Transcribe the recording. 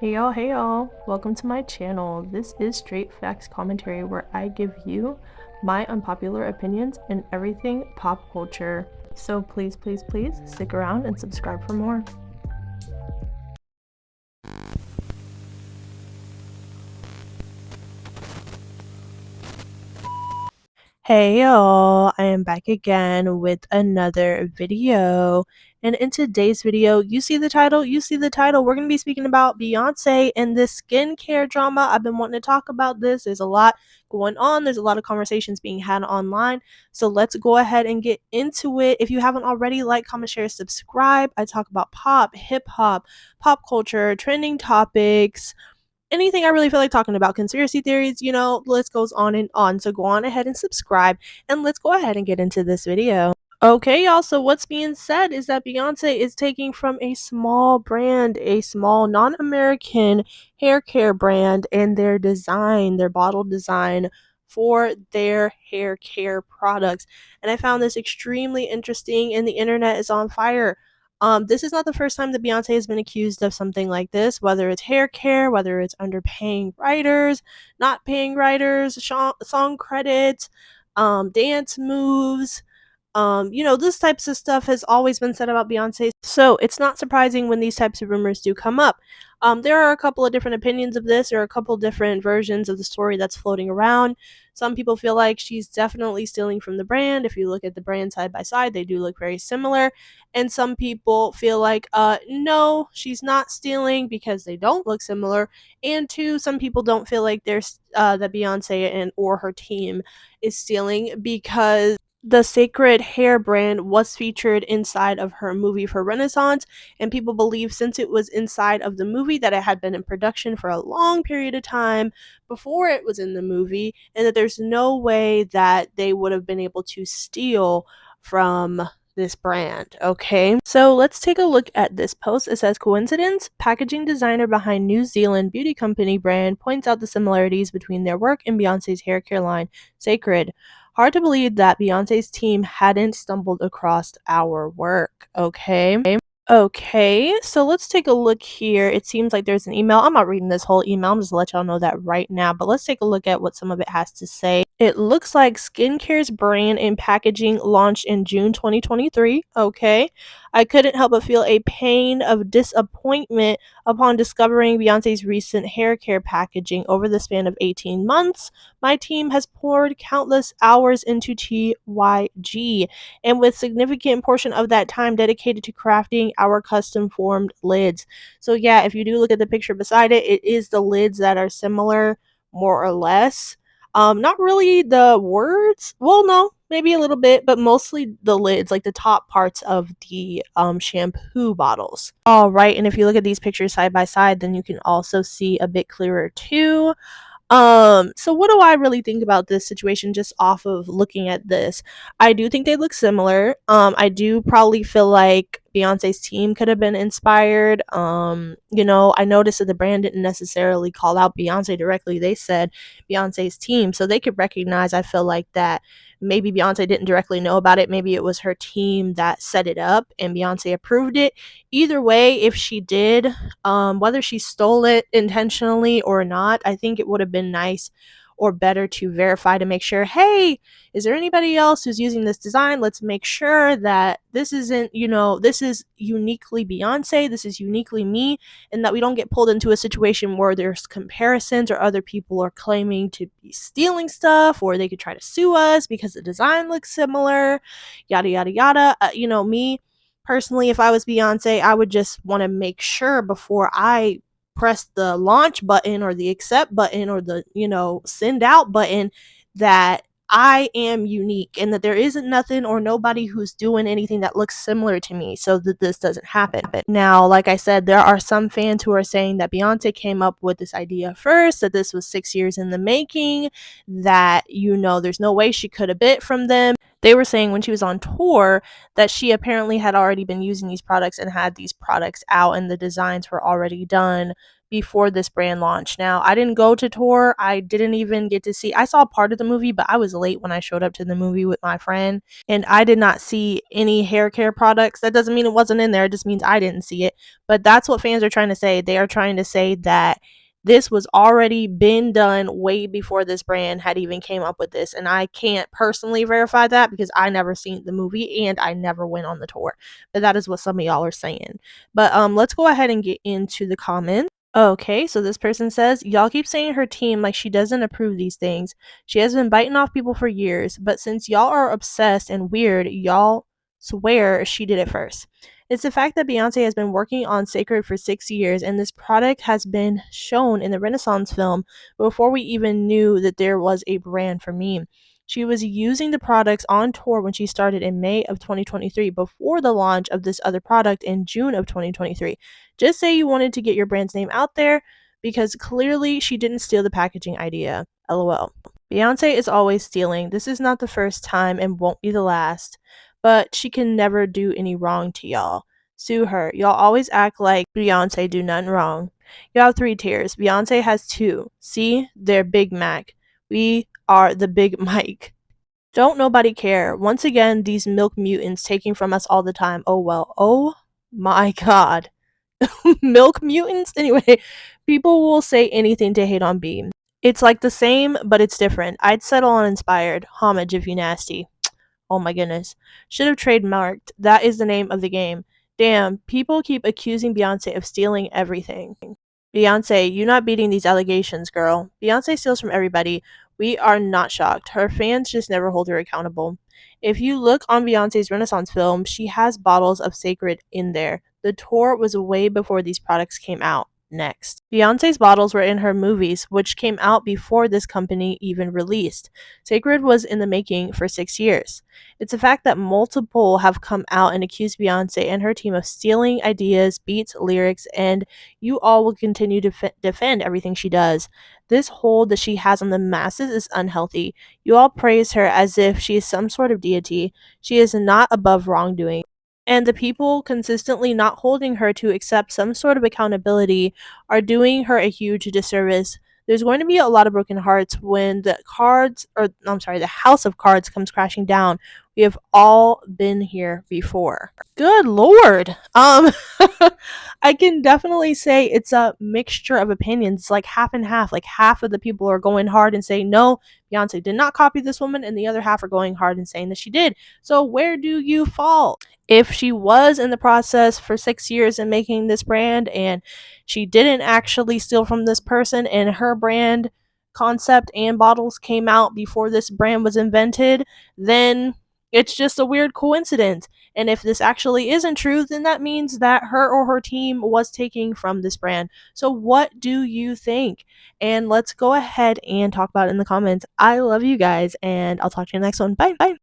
Hey y'all, welcome to my channel. This is Straight Facts Commentary where I give you my unpopular opinions in everything pop culture. So please stick around and subscribe for more. Hey y'all, I am back again with another video. And in today's video, you see the title, we're going to be speaking about Beyonce and this skincare drama. I've been wanting to talk about this. There's a lot going on. There's a lot of conversations being had online. So let's go ahead and get into it. If you haven't already, like, comment, share, subscribe. I talk about pop, hip hop, pop culture, trending topics, anything I really feel like talking about, conspiracy theories, list goes on and on. So go on ahead and subscribe, and let's go ahead and get into this video. Okay, y'all, so what's being said is that Beyonce is taking from a small brand, a small non-American hair care brand, and their design, their bottle design for their hair care products. And I found this extremely interesting, and the internet is on fire. This is not the first time that Beyonce has been accused of something like this, whether it's hair care, whether it's underpaying writers, not paying writers, song credits, dance moves. This types of stuff has always been said about Beyonce, so it's not surprising when these types of rumors do come up. There are a couple of different opinions of this, or a couple different versions of the story that's floating around. Some people feel like she's definitely stealing from the brand. If you look at the brand side by side, they do look very similar. And some people feel like, no, she's not stealing because they don't look similar. And two, some people don't feel like there's that Beyonce and or her team is stealing because the Sacred Hair brand was featured inside of her movie for Renaissance, and people believe since it was inside of the movie that it had been in production for a long period of time before it was in the movie, and that there's no way that they would have been able to steal from this brand. Okay, so let's take a look at this post. It says, coincidence? Packaging designer behind New Zealand beauty company brand points out the similarities between their work and Beyonce's hair care line, Sacred. Hard to believe that Beyonce's team hadn't stumbled across our work. Okay, so let's take a look here. It seems like there's an email. I'm not reading this whole email. I'm just let y'all know that right now. But let's take a look at what some of it has to say. It looks like skincare's brand and packaging launched in June 2023. Okay. I couldn't help but feel a pain of disappointment upon discovering Beyonce's recent hair care packaging. Over the span of 18 months, my team has poured countless hours into TYG, and with significant portion of that time dedicated to crafting our custom formed lids. So yeah, if you do look at the picture beside it, it is the lids that are similar, more or less. Not really the words. Well, no, maybe a little bit, but mostly the lids, like the top parts of the shampoo bottles. All right, and if you look at these pictures side by side, then you can also see a bit clearer too. So what do I really think about this situation just off of looking at this? I do think they look similar. I do probably feel like Beyonce's team could have been inspired. I noticed that the brand didn't necessarily call out Beyonce directly. They said Beyonce's team. So they could recognize, I feel like, that maybe Beyonce didn't directly know about it. Maybe it was her team that set it up and Beyonce approved it. Either way, if she did, whether she stole it intentionally or not, I think it would have been nice or better to verify to make sure, hey, is there anybody else who's using this design? Let's make sure that this isn't, this is uniquely Beyonce, this is uniquely me, and that we don't get pulled into a situation where there's comparisons or other people are claiming to be stealing stuff, or they could try to sue us because the design looks similar, yada, yada, yada. Me personally, if I was Beyonce, I would just want to make sure before I press the launch button or the accept button or the, send out button, that I am unique and that there isn't nothing or nobody who's doing anything that looks similar to me, so that this doesn't happen. Now, like I said, there are some fans who are saying that Beyonce came up with this idea first, that this was 6 years in the making, that, there's no way she could have bit from them. They were saying when she was on tour that she apparently had already been using these products and had these products out and the designs were already done before this brand launch. Now, I didn't go to tour. I didn't even get to see. I saw part of the movie, but I was late when I showed up to the movie with my friend, and I did not see any hair care products. That doesn't mean it wasn't in there. It just means I didn't see it. But that's what fans are trying to say. They are trying to say that this was already been done way before this brand had even came up with this, and I can't personally verify that because I never seen the movie and I never went on the tour, but that is what some of y'all are saying. But let's go ahead and get into the comments. Okay, so this person says, y'all keep saying her team like she doesn't approve these things. She has been biting off people for years, but since y'all are obsessed and weird, y'all swear she did it first. It's the fact that Beyonce has been working on Sacred for 6 years, and this product has been shown in the Renaissance film before we even knew that there was a brand for me. She was using the products on tour when she started in May of 2023 before the launch of this other product in June of 2023. Just say you wanted to get your brand's name out there because clearly she didn't steal the packaging idea. LOL. Beyonce is always stealing. This is not the first time and won't be the last, but she can never do any wrong to y'all. Sue her. Y'all always act like Beyonce do nothing wrong. You have 3 tiers. Beyonce has 2. See? They're Big Mac. We are the Big Mike. Don't nobody care. Once again, these milk mutants taking from us all the time. Oh well. Oh my god. Milk mutants? Anyway, people will say anything to hate on B. It's like the same, but it's different. I'd settle on inspired. Homage if you nasty. Oh my goodness. Should have trademarked. That is the name of the game. Damn, people keep accusing Beyonce of stealing everything. Beyonce, you not beating these allegations, girl. Beyonce steals from everybody. We are not shocked. Her fans just never hold her accountable. If you look on Beyonce's Renaissance film, she has bottles of Sacred in there. The tour was way before these products came out. Next. Beyonce's bottles were in her movies, which came out before this company even released. Sacred was in the making for 6 years. It's a fact that multiple have come out and accused Beyonce and her team of stealing ideas, beats, lyrics, and you all will continue to defend everything she does. This hold that she has on the masses is unhealthy. You all praise her as if she is some sort of deity. She is not above wrongdoing. And the people consistently not holding her to accept some sort of accountability are doing her a huge disservice. There's going to be a lot of broken hearts when the house of cards comes crashing down. We have all been here before. Good lord. I can definitely say it's a mixture of opinions, like half and half. Like half of the people are going hard and saying no, Beyonce did not copy this woman, and the other half are going hard and saying that she did. So where do you fall? If she was in the process for 6 years in making this brand and she didn't actually steal from this person and her brand concept and bottles came out before this brand was invented, then it's just a weird coincidence. And if this actually isn't true, then that means that her or her team was taking from this brand. So what do you think? And let's go ahead and talk about it in the comments. I love you guys, and I'll talk to you in the next one. Bye. Bye.